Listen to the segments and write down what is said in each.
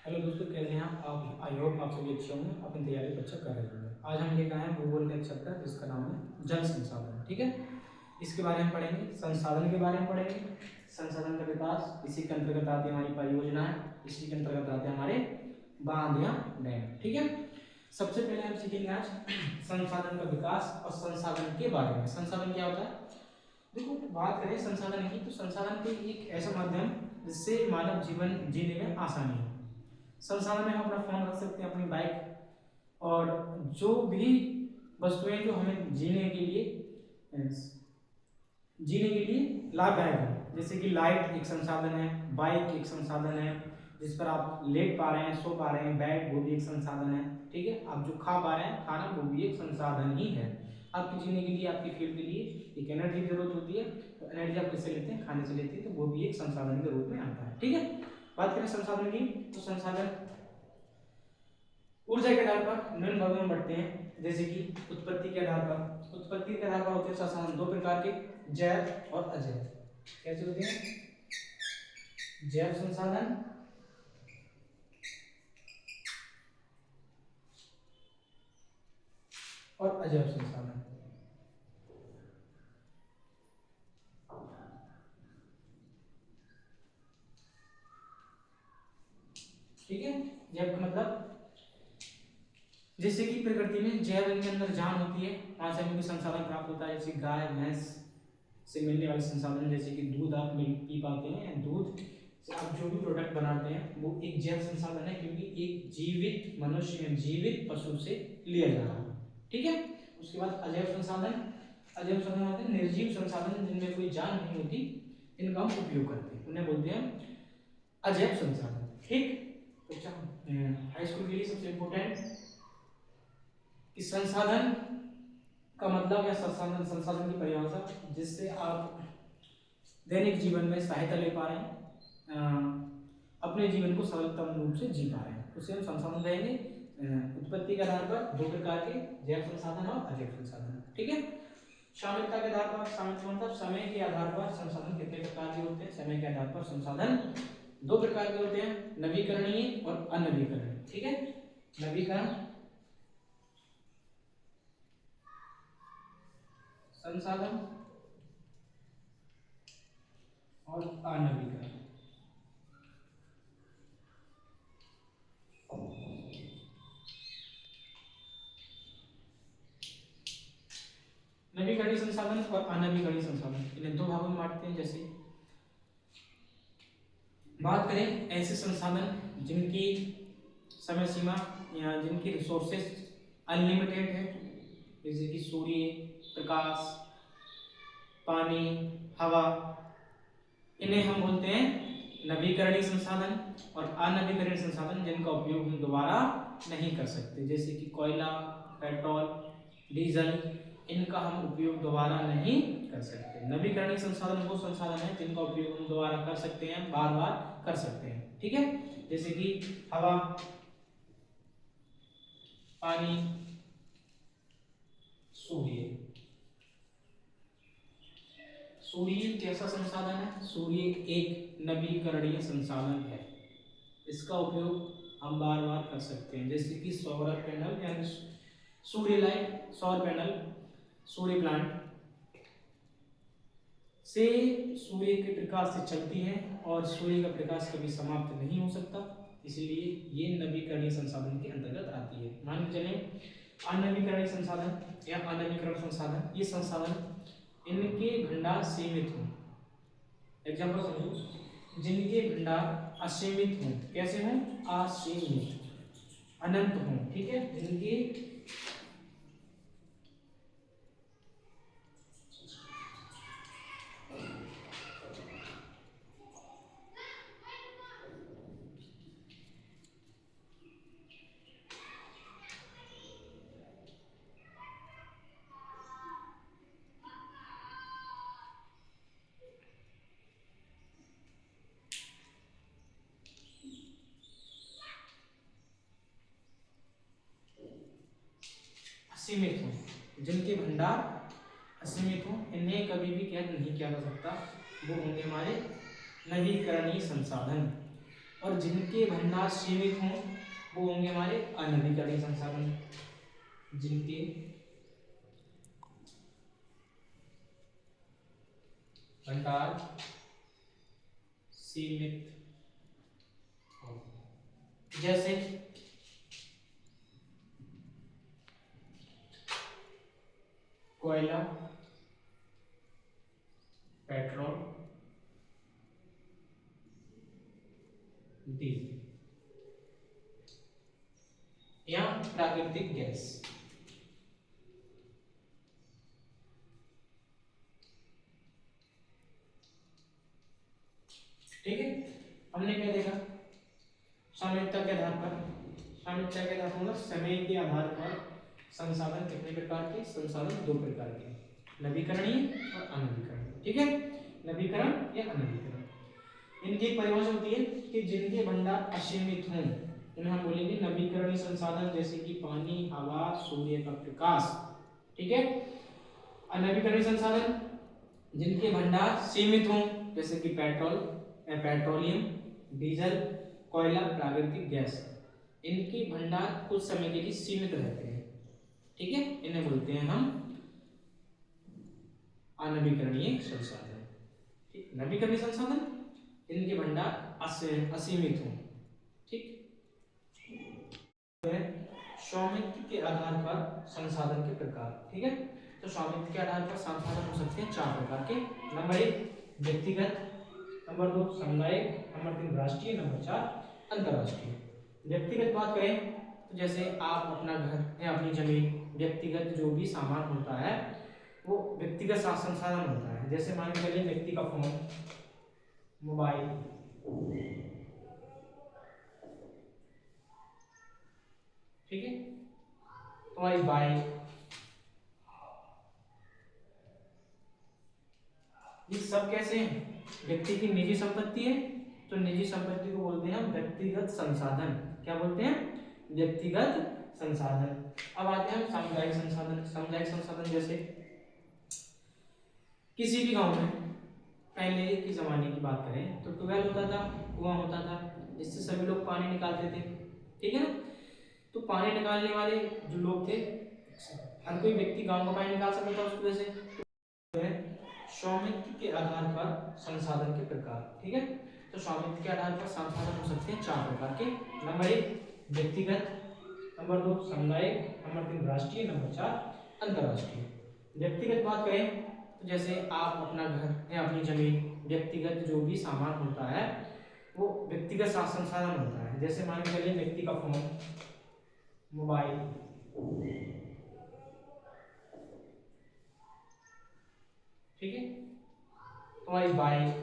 Hello दोस्तों, कैसे हैं आप? आई होप आप सभी अच्छे होंगे, अपनी तैयारी को अच्छा कर रहे होंगे। आज हम लेकर आए हैं भूगोल का एक चैप्टर जिसका नाम है जल संसाधन। ठीक है, इसके बारे में पढ़ेंगे, संसाधन के बारे में पढ़ेंगे, संसाधन का विकास। इसी के अंतर्गत आती है हमारी परियोजना है, इसी के अंतर्गत आते हैं हमारे बांध या डैम। ठीक है, सबसे पहले हम सीखेंगे आज संसाधन का विकास और संसाधन के बारे में। संसाधन क्या होता है? देखो, बात करें संसाधन की तो संसाधन कोई एक ऐसा माध्यम जिससे मानव जीवन जीने में आसानी हो। संसाधन में हम अपना फोन रख सकते हैं, अपनी बाइक और जो भी वस्तुएं जो हमें जीने के लिए लाभदायक है। जैसे कि लाइट एक संसाधन है, बाइक एक संसाधन है जिस पर आप लेट पा रहे हैं, सो पा रहे हैं, बेड वो भी एक संसाधन है। ठीक है, आप जो खा पा रहे हैं खाना वो भी एक संसाधन ही है। आपके जीने के लिए, आपके फील्ड के लिए एक एनर्जी की जरूरत होती है, तो एनर्जी आप किससे लेते हैं? खाने से लेते हैं, तो वो भी एक संसाधन के रूप में आता है। ठीक है, बात करें संसाधन की तो संसाधन ऊर्जा के आधार पर निम्न भागों में बढ़ते हैं। जैसे कि उत्पत्ति के आधार पर होते हैं संसाधन दो प्रकार के, जैव और अजैव। कैसे होते हैं? जैव संसाधन और अजैव संसाधन। ठीक है, जैव का मतलब जैसे कि प्रकृति में जैव के अंदर जान होती है, वहां से हमें भी संसाधन प्राप्त होता है। जैसे गाय भैंस से मिलने वाले संसाधन, जैसे कि दूध आप पी पाते हैं, दूध से आप जो भी प्रोडक्ट बनाते हैं वो एक जैव संसाधन है, क्योंकि एक जीवित मनुष्य या जीवित पशु से लिया जा रहा है। ठीक है, उसके बाद अजैव संसाधन होते हैं निर्जीव संसाधन, जिनमें कोई जान नहीं होती, इनका हम उपयोग करते हैं, उन्हें बोलते हैं अजैव संसाधन। ठीक, तो हाई स्कूल के लिए सबसे इंपॉर्टेंट कि संसाधन का मतलब या संसाधन की परिभाषा जिससे आप दैनिक जीवन में सहायता ले पा रहे हैं, अपने जीवन को सरलतम रूप से जी पा रहे हैं, उसे हम संसाधन कहेंगे। उत्पत्ति के आधार पर दो प्रकार के, जैव संसाधन और अजैव संसाधन। ठीक है, शामिलता के आधार पर, शामिलता मतलब समय के आधार पर संसाधन कितने प्रकार के होते हैं? समय के आधार पर संसाधन दो प्रकार के होते हैं, नवीकरणीय और अनवीकरणीय। ठीक है, नवीकरण संसाधन और अनवीकरण। नवीकरणीय संसाधन और अनवीकरणीय संसाधन, इन्हें दो भागों में बांटते हैं। जैसे बात करें ऐसे संसाधन जिनकी समय सीमा या जिनकी रिसोर्सेज अनलिमिटेड है, जैसे कि सूर्य प्रकाश, पानी, हवा, इन्हें हम बोलते हैं नवीकरणीय संसाधन। और अनवीकरणीय संसाधन जिनका उपयोग हम दोबारा नहीं कर सकते, जैसे कि कोयला, पेट्रोल, डीजल, इनका हम उपयोग दोबारा नहीं कर सकते। नवीकरणीय संसाधन वो संसाधन है जिनका उपयोग हम दोबारा कर सकते हैं, बार बार कर सकते हैं। ठीक है, जैसे कि हवा, पानी, सूर्य। सूर्य कैसा संसाधन है? सूर्य एक नवीकरणीय संसाधन है, इसका उपयोग हम बार बार कर सकते हैं। जैसे कि सौर पैनल यानी सूर्य लाइट, सौर पैनल, सूर्य प्लांट से सूर्य के प्रकाश से चलती है और सूर्य का प्रकाश कभी समाप्त नहीं हो सकता, इसलिए ये नवीकरणीय संसाधन के अंतर्गत आती है। मान के चले अनवीकरणीय संसाधन या अनवीकरण संसाधन, ये संसाधन इनके भंडार सीमित हों। एग्जाम्पल समझो, जिनके भंडार असीमित हों। कैसे हों? असीमित, अनंत हों। ठीक है, जिनके असीमित हों, जिनके भंडार असीमित हों, इन्हें कभी भी कैद नहीं किया जा सकता, वो होंगे हमारे नवीकरणीय संसाधन। और जिनके भंडार सीमित हों वो होंगे हमारे अनवीकरणीय संसाधन। जिनके भंडार सीमित हो, जैसे कोयला, पेट्रोल, डीजल या प्राकृतिक गैस। ठीक है, हमने क्या देखा, साम्यता के आधार पर, साम्यता के आधार पर मतलब समय के आधार पर संसाधन कितने प्रकार के, संसाधन 2 प्रकार के, नवीकरणीय और अनवीकरणीय। ठीक है, नवीकरण या अनवीकरण। इनकी एक परिभाषा होती है कि जिनके भंडार असीमित हों उन्हें हम बोलेंगे नवीकरणीय संसाधन, जैसे कि पानी, हवा, सूर्य का प्रकाश। ठीक है, अनवीकरणीय संसाधन जिनके भंडार सीमित हों, जैसे कि पेट्रोलियम, डीजल, कोयला, प्राकृतिक गैस। इनके भंडार कुछ समय के लिए सीमित रहते हैं। ठीक है, इन्हें बोलते हैं हम अनवीकरणीय संसाधन। ठीक, नवीकरणीय संसाधन इनके भंडार असीमित हों। ठीक, स्वामित्व के आधार पर संसाधन के प्रकार। ठीक है, तो स्वामित्व के आधार पर संसाधन हो सकते हैं 4 प्रकार के। नंबर 1 व्यक्तिगत, नंबर 2 सामुदायिक, नंबर 3 राष्ट्रीय, नंबर 4 अंतरराष्ट्रीय। व्यक्तिगत बात करें तो जैसे आप अपना घर या अपनी जमीन, व्यक्तिगत जो भी सामान होता है वो व्यक्तिगत संसाधन होता है। जैसे मान के चलिए व्यक्ति का फोन, मोबाइल, ठीक है, तुम्हारी बाइक, ये सब कैसे हैं, व्यक्ति की निजी संपत्ति है, तो निजी संपत्ति को बोलते हैं हम व्यक्तिगत संसाधन। क्या बोलते हैं, व्यक्तिगत संसाधन। अब आते हैं हम सामुदायिक संसाधन। सामुदायिक संसाधन जैसे किसी भी गांव में पहले के जमाने की बात करें तो ट्यूबवेल होता था, कुआं होता था, जिससे सभी लोग पानी निकालते थे। ठीक है ना, तो पानी निकालने वाले जो लोग थे, हर कोई व्यक्ति गांव का पानी निकाल सकता था उस कुएं से। स्वामित्व के आधार पर संसाधन के प्रकार। ठीक है, तो स्वामित्व के आधार पर संसाधन हो सकते हैं 4 प्रकार के। नंबर 1 व्यक्तिगत, नंबर 2 सामुदायिक, नंबर 3 राष्ट्रीय, नंबर 4 अंतरराष्ट्रीय। व्यक्तिगत बात करें तो जैसे आप अपना घर या अपनी जमीन, व्यक्तिगत जो भी सामान होता है वो व्यक्तिगत संसाधन होता है। जैसे मान के चलिए व्यक्ति का फोन, मोबाइल, ठीक है, तुम्हारी बाइक,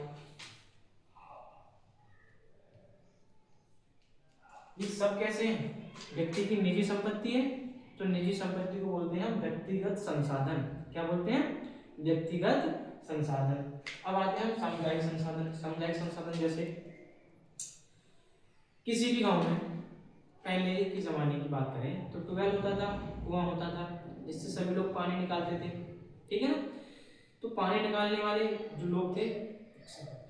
ये सब कैसे हैं, व्यक्ति की निजी संपत्ति है, तो निजी संपत्ति को बोलते हैं हम व्यक्तिगत संसाधन। क्या बोलते हैं, व्यक्तिगत संसाधन। अब आते हैं हम सामुदायिक संसाधन। सामुदायिक संसाधन जैसे किसी भी गांव में पहले के जमाने की बात करें तो ट्यूबवेल होता था, कुआं होता था, जिससे सभी लोग पानी निकालते थे। ठीक है ना, तो पानी निकालने वाले जो लोग थे,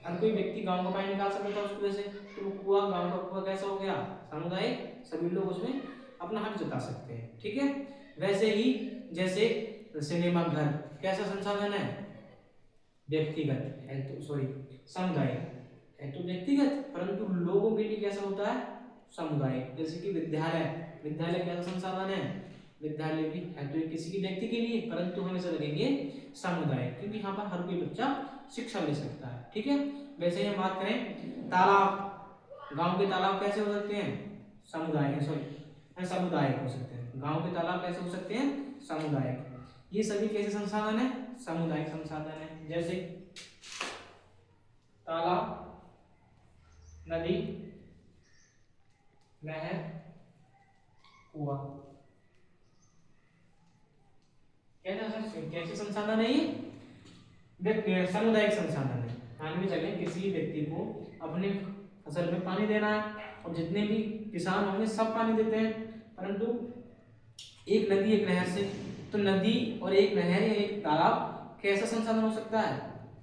हर कोई व्यक्ति गांव का पानी निकाल सकता था उस कुएं से, तो वो कुआं, गांव का कुआं कैसा हो गया, सामुदायिक, सभी लोग उसमें अपना हक जता सकते हैं। ठीक है, वैसे ही जैसे सिनेमा घर कैसा संसाधन है, व्यक्तिगत है, तो सॉरी सामुदायिक है तो व्यक्तिगत, परंतु लोगों के लिए कैसा होता है, सामुदायिक। जैसे कि विद्यालय, विद्यालय कैसा संसाधन है, विद्यालय भी है तो किसी के व्यक्ति के लिए, परंतु हमेशा लगेंगे सामुदायिक, क्योंकि यहाँ पर हर कोई बच्चा शिक्षा ले सकता है। ठीक है, वैसे ही हम बात करें तालाब, गांव के तालाब कैसे हो सकते हैं, सामुदायिक, सॉरी सामुदायिक हो सकते हैं। गांव के तालाब कैसे हो सकते हैं, सामुदायिक। ये सभी कैसे संसाधन है, सामुदायिक संसाधन है। जैसे तालाब, नदी, नहर, कुआं, कैसे संसाधन है ये, सामुदायिक संसाधन है। मान के चलें किसी व्यक्ति को अपने फसल में पानी देना है और जितने भी किसान होंगे सब पानी देते हैं, परंतु एक नदी एक नहर से, तो नदी और एक नहर या एक तालाब कैसा संसाधन हो सकता है,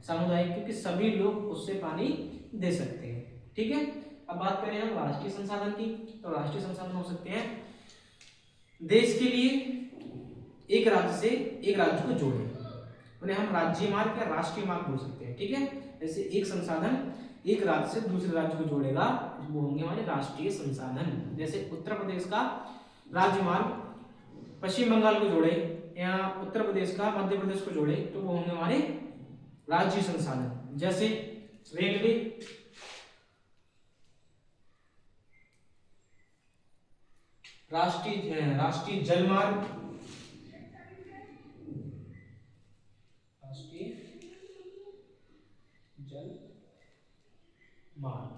सामुदायिक, क्योंकि सभी लोग उससे पानी दे सकते हैं। ठीक है, अब बात करें हम राष्ट्रीय संसाधन की, तो राष्ट्रीय संसाधन हो सकते हैं देश के लिए एक राज्य से एक राज्य को जोड़े, उन्हें हम राज्य मार्ग या राष्ट्रीय मार्ग बोल सकते हैं। ठीक है, जैसे एक संसाधन एक राज्य से दूसरे राज्य को जोड़ेगा, वो होंगे हमारे राष्ट्रीय संसाधन। जैसे उत्तर प्रदेश का राज्य मार्ग पश्चिम बंगाल को जोड़े, या उत्तर प्रदेश का मध्य प्रदेश को जोड़े, तो वो होंगे हमारे राज्य संसाधन। जैसे रेलवे, राष्ट्रीय जल मार्ग, राष्ट्रीय जल मार्ग,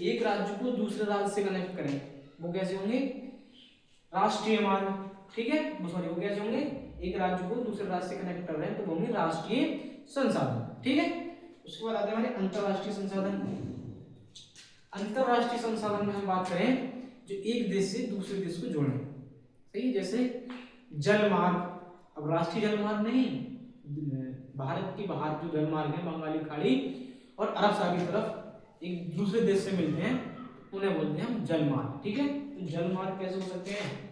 एक राज्य को दूसरे राज्य से कनेक्ट करें, वो कैसे होंगे? राष्ट्रीय मार्ग। ठीक है, सॉरी, वो कैसे होंगे? एक राज्य को दूसरे राज्य से कनेक्ट कर रहे हैं, तो वो होंगे राष्ट्रीय संसाधन। ठीक है, उसके बाद आते हैं हमारे अंतरराष्ट्रीय संसाधन। अंतरराष्ट्रीय संसाधन में हम बात करें जो एक देश से दूसरे देश को जोड़े, सही, जैसे जल मार्ग। अब राष्ट्रीय जल मार्ग नहीं, भारत के बाहर जो जल मार्ग है, बंगाली खाड़ी और अरब सागर की तरफ एक दूसरे देश से मिलते हैं, उन्हें बोलते हैं हम जल मार्ग। ठीक है, तो जल मार्ग कैसे हो सकते हैं?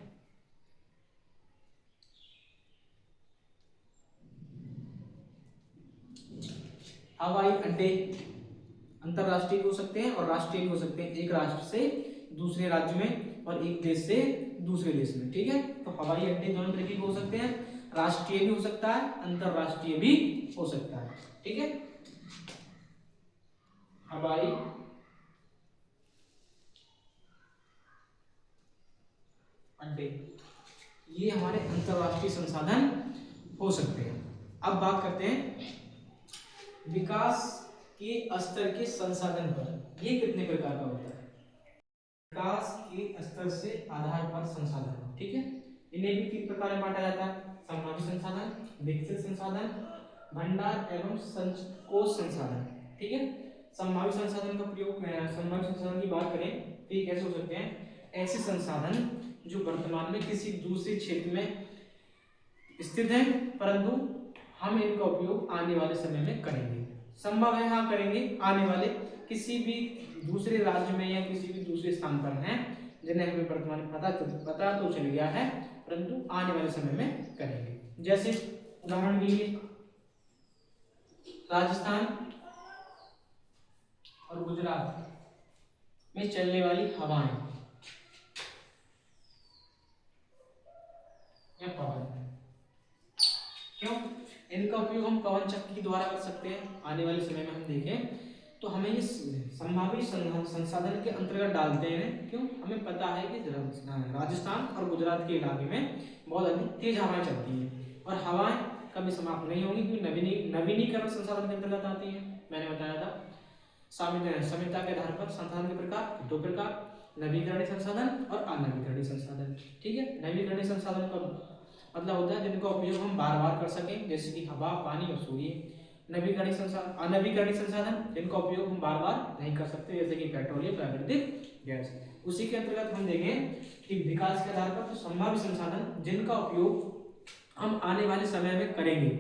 हवाई अड्डे अंतरराष्ट्रीय हो सकते हैं और राष्ट्रीय हो सकते हैं, एक राष्ट्र से दूसरे राज्य में और एक देश से दूसरे देश में। ठीक है, तो हवाई अड्डे दोनों तरीके के हो सकते हैं, राष्ट्रीय भी हो सकता है, अंतरराष्ट्रीय भी हो सकता है। ठीक है, हवाई अड्डे ये हमारे अंतरराष्ट्रीय संसाधन हो सकते हैं। अब बात करते हैं विकास के स्तर के संसाधन पर, ये कितने प्रकार का होता है? विकास के स्तर से आधार पर संसाधन। ठीक है, इन्हें भी तीन प्रकार में बांटा जाता है: संभावित संसाधन, विकसित संसाधन, भंडार एवं कोष संसाधन। ठीक है, संभावित संसाधन का प्रयोग, संभावित संसाधन की बात करें तो ये कैसे हो सकते हैं? ऐसे संसाधन जो वर्तमान में किसी दूसरे क्षेत्र में स्थित है, परंतु हम इनका उपयोग आने वाले समय में करेंगे। संभव है, हाँ करेंगे, आने वाले किसी भी दूसरे राज्य में या किसी भी दूसरे स्थान पर हैं, जिन्हें हमें वर्तमान में पता तो चल गया है, परंतु आने वाले समय में करेंगे। जैसे उदाहरण के लिए राजस्थान और गुजरात में चलने वाली हवाएं या पवन, क्यों? इनका उपयोग हम पवन चक्की के द्वारा कर सकते हैं। आने वाले समय में हम देखें तो हमें ये संभावित संसाधन के अंतर्गत डालते हैं। क्यों? हमें पता है कि राजस्थान और गुजरात के इलाके में बहुत अधिक तेज हवाएं चलती हैं और हवाएं कभी समाप्त नहीं होंगी, क्योंकि नवीनीकरण संसाधन के अंतर्गत आती है। मैंने बताया था समीक्षा के आधार पर संसाधन के प्रकार दो प्रकार: नवीकरणीय संसाधन और अनवीकरणीय संसाधन। ठीक है, नवीकरणीय संसाधन का मतलब होता है जिनका उपयोग हम बार बार कर सकें, जैसे कि हवा, पानी और सूर्य। नवीकरणीय संसाधन, अनवीकरणीय संसाधन जिनका उपयोग हम बार बार नहीं कर सकते, जैसे कि पेट्रोलियम, प्राकृतिक गैस। उसी के अंतर्गत हम देखें कि विकास के आधार पर तो संभावित संसाधन जिनका उपयोग हम आने वाले समय में करेंगे,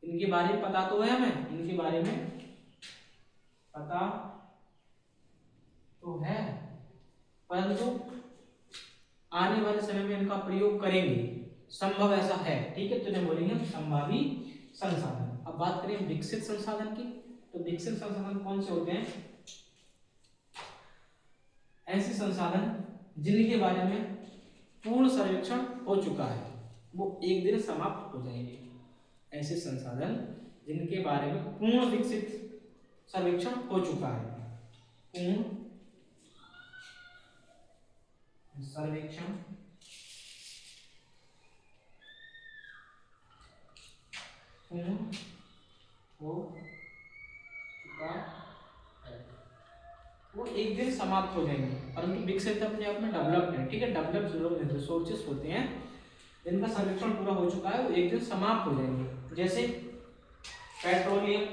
इनके बारे में पता तो है हमें, इनके बारे में पता तो है, परंतु आने वाले समय में इनका प्रयोग करेंगे, संभव ऐसा है। ठीक है, तो इन्हें बोलेंगे हम संभावी संसाधन। अब बात करें विकसित संसाधन की, तो विकसित संसाधन कौन से होते हैं? ऐसे संसाधन जिनके बारे में पूर्ण सर्वेक्षण हो चुका है, वो एक दिन समाप्त हो जाएंगे। ऐसे संसाधन जिनके बारे में पूर्ण विकसित सर्वेक्षण हो चुका है, पूर्ण सर्वेक्षण हो चुका है, वो एक दिन समाप्त हो जाएंगे, परंतु विकसित अपने आप में डेवलप्ड है। ठीक है, डेवलप्ड रिसोर्सेस होते हैं जिनका सर्वेक्षण पूरा हो चुका है, वो एक दिन समाप्त हो जाएंगे। जैसे पेट्रोलियम,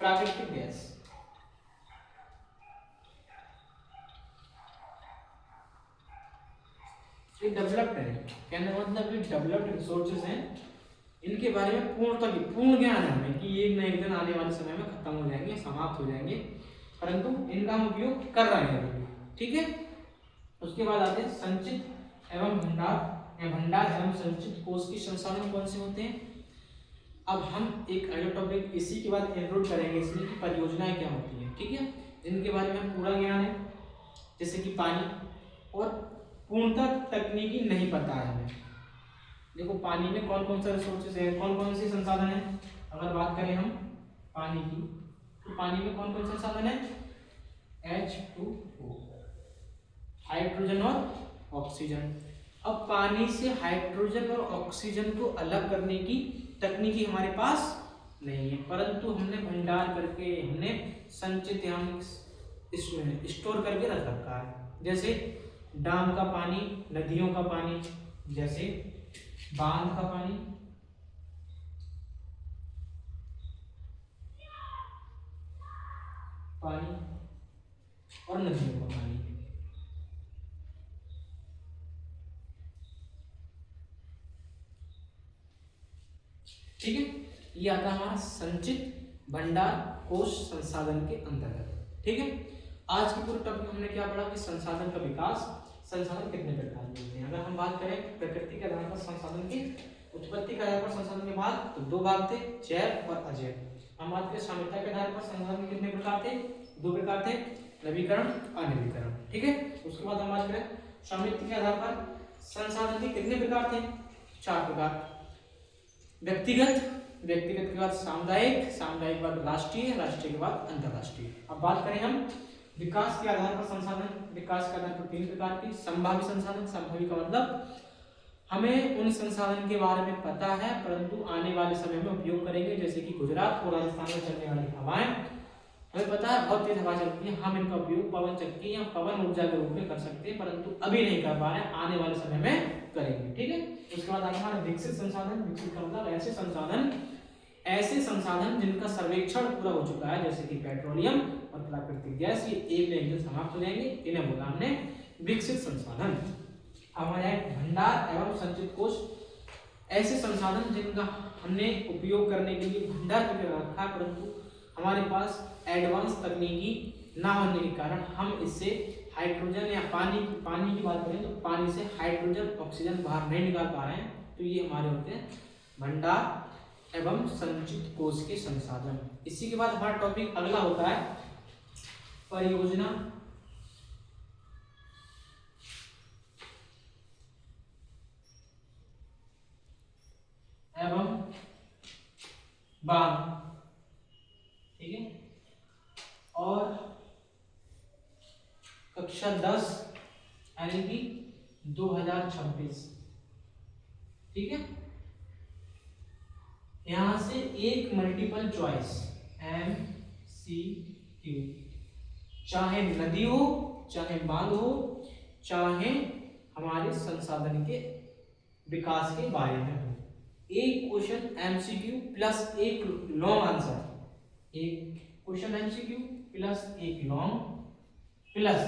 प्राकृतिक गैस, ये डेवलप्ड है, कहने का मतलब ये डेवलप्ड रिसोर्सेज हैं, इनके बारे में पूर्ण ज्ञान है हमें कि एक न एक दिन आने वाले समय में खत्म हो जाएंगे, समाप्त हो जाएंगे, परंतु इनका हम उपयोग कर रहे हैं अभी, ठीक है। उसके बाद आते हैं संचित एवं भंडार या भंडार एवं संचित कोष के संसाधन कौन से होते हैं। अब हम एक अगला टॉपिक इसी के बाद इंक्लूड करेंगे इसमें कि परियोजनाएं क्या होती हैं, ठीक है, जिनके बारे में पूरा ज्ञान है, जैसे कि पानी, और पूर्णतः तकनीकी नहीं पता है हमें। देखो पानी में कौन कौन सा रिसोर्सेज है, कौन कौन से संसाधन है। अगर बात करें हम पानी की, तो पानी में कौन कौन से संसाधन है, H2O, हाइड्रोजन और ऑक्सीजन। अब पानी से हाइड्रोजन और ऑक्सीजन को अलग करने की तकनीकी हमारे पास नहीं है, परंतु हमने भंडार करके, हमने संचित यहाँ इसमें स्टोर करके रख रखा है। जैसे डैम का पानी, नदियों का पानी, जैसे बांध का पानी, और नदियों का पानी। ठीक है, ये आता है हमारा संचित भंडार कोष संसाधन के अंतर्गत। ठीक है, आज के पूरे टॉपिक में हमने क्या पढ़ा कि संसाधन का विकास, संसाधन कितने प्रकार के होते हैं। अगर हम बात करें प्रकृति के आधार पर संसाधन की उत्पत्ति के आधार पर संसाधन के बाद, तो दो भाग थे, जैव और अजैव। हम बात करें साम्यता के आधार पर संसाधन के कितने प्रकार थे, दो प्रकार थे, नवीकरण, अनवीकरण। ठीक है, उसके बाद हम बात करें साम्यता के आधार पर संसाधन के कितने प्रकार थे, चार प्रकार। व्यक्तिगत के बाद सामुदायिक, सामुदायिक के बाद राष्ट्रीय, राष्ट्रीय के बाद अंतरराष्ट्रीय। अब बात करें हम विकास के आधार पर संसाधन, विकास के आधार पर तीन प्रकार की। संभावी संसाधन, संभावी का मतलब हमें उन संसाधन के बारे में पता है परंतु आने वाले समय में उपयोग करेंगे, जैसे कि गुजरात और राजस्थान में चलने वाली हवाएं, हमें पता है बहुत तेज हवा चलती है, हम इनका उपयोग पवन चक्की या पवन ऊर्जा के रूप में कर सकते हैं, परंतु अभी नहीं कर पा रहे हैं, आने वाले समय में करेंगे। ठीक है, उसके बाद आता है विकसित संसाधन। विकसित का मतलब ऐसे संसाधन जिनका सर्वेक्षण पूरा हो चुका है, जैसे कि पेट्रोलियम और प्राकृतिक गैस, ये एक न एक दिन समाप्त हो जाएंगे, इन्हें बोला हमने विकसित संसाधन। हमारे भंडार एवं संचित कोष, ऐसे संसाधन जिनका हमने उपयोग करने के लिए भंडार करके रखा, परंतु हमारे पास एडवांस तकनीकी ना होने के कारण हम इससे हाइड्रोजन या पानी की बात करें तो पानी से हाइड्रोजन ऑक्सीजन बाहर नहीं निकाल पा रहे हैं, तो ये हमारे होते हैं भंडार एवं संचित कोष के संसाधन। इसी के बाद हमारा टॉपिक अगला होता है परियोजना एवं बांध। ठीक है, और कक्षा 10 यानी कि 2026। ठीक है, यहां से एक मल्टीपल चॉइस MCQ, चाहे नदी हो, चाहे बांध हो, चाहे हमारे संसाधन के विकास के बारे में हो, एक क्वेश्चन MCQ प्लस एक लॉन्ग आंसर, एक क्वेश्चन MCQ प्लस एक लॉन्ग, प्लस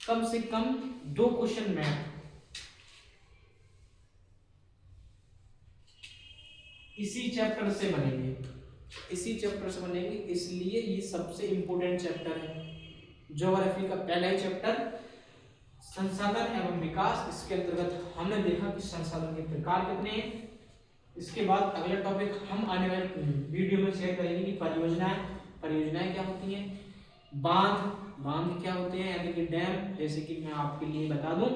कम से कम 2 क्वेश्चन मैथ, इसी चैप्टर से बनेंगे, इसलिए ये सबसे इंपॉर्टेंट चैप्टर है। ज्योग्राफी का पहला ही चैप्टर संसाधन एवं विकास, इसके अंतर्गत हमने देखा कि संसाधन के प्रकार कितने हैं। इसके बाद अगला टॉपिक हम आने वाले वीडियो में शेयर करेंगे कि परियोजनाएं क्या होती हैं, बांध क्या होते हैं यानी कि डैम। जैसे कि मैं आपके लिए बता दूं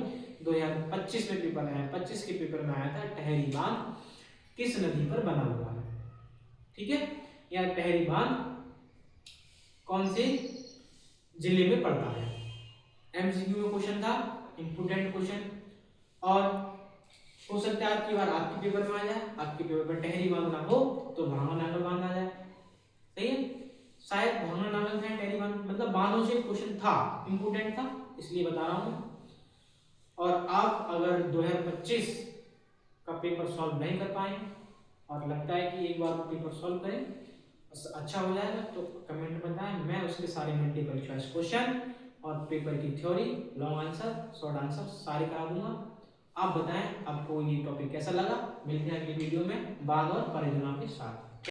2025 में पेपर आया, 25 के पेपर में आया था, टहरी बांध किस नदी पर बना हुआ है। ठीक है, या टहरी बांध कौन से जिले में पड़ता है। MCQ में क्वेश्चन था, इंपोर्टेंट क्वेश्चन, और हो सकता है आपकी बार आपके पेपर में आ जाए, आपके पेपर में टहरी बांध ना हो तो भांगा नांगल बांध आ जाए। सही है, शायद भांगा नांगल है, टहरी बांध मतलब बांधों से क्वेश्चन था, इंपोर्टेंट था, इसलिए बता रहा हूं। और आप अगर 2025 का पेपर सॉल्व नहीं कर पाए और लगता है कि एक बार पेपर सॉल्व करें अच्छा हो जाएगा, तो कमेंट में बताएं, मैं उसके सारे मल्टीपल चॉइस क्वेश्चन और पेपर की theory, long answer, short answer सारे करा दूंगा। आप बताएं आपको ये टॉपिक कैसा लगा। मिलते हैं अगली वीडियो में बाद और परियोजना के साथ।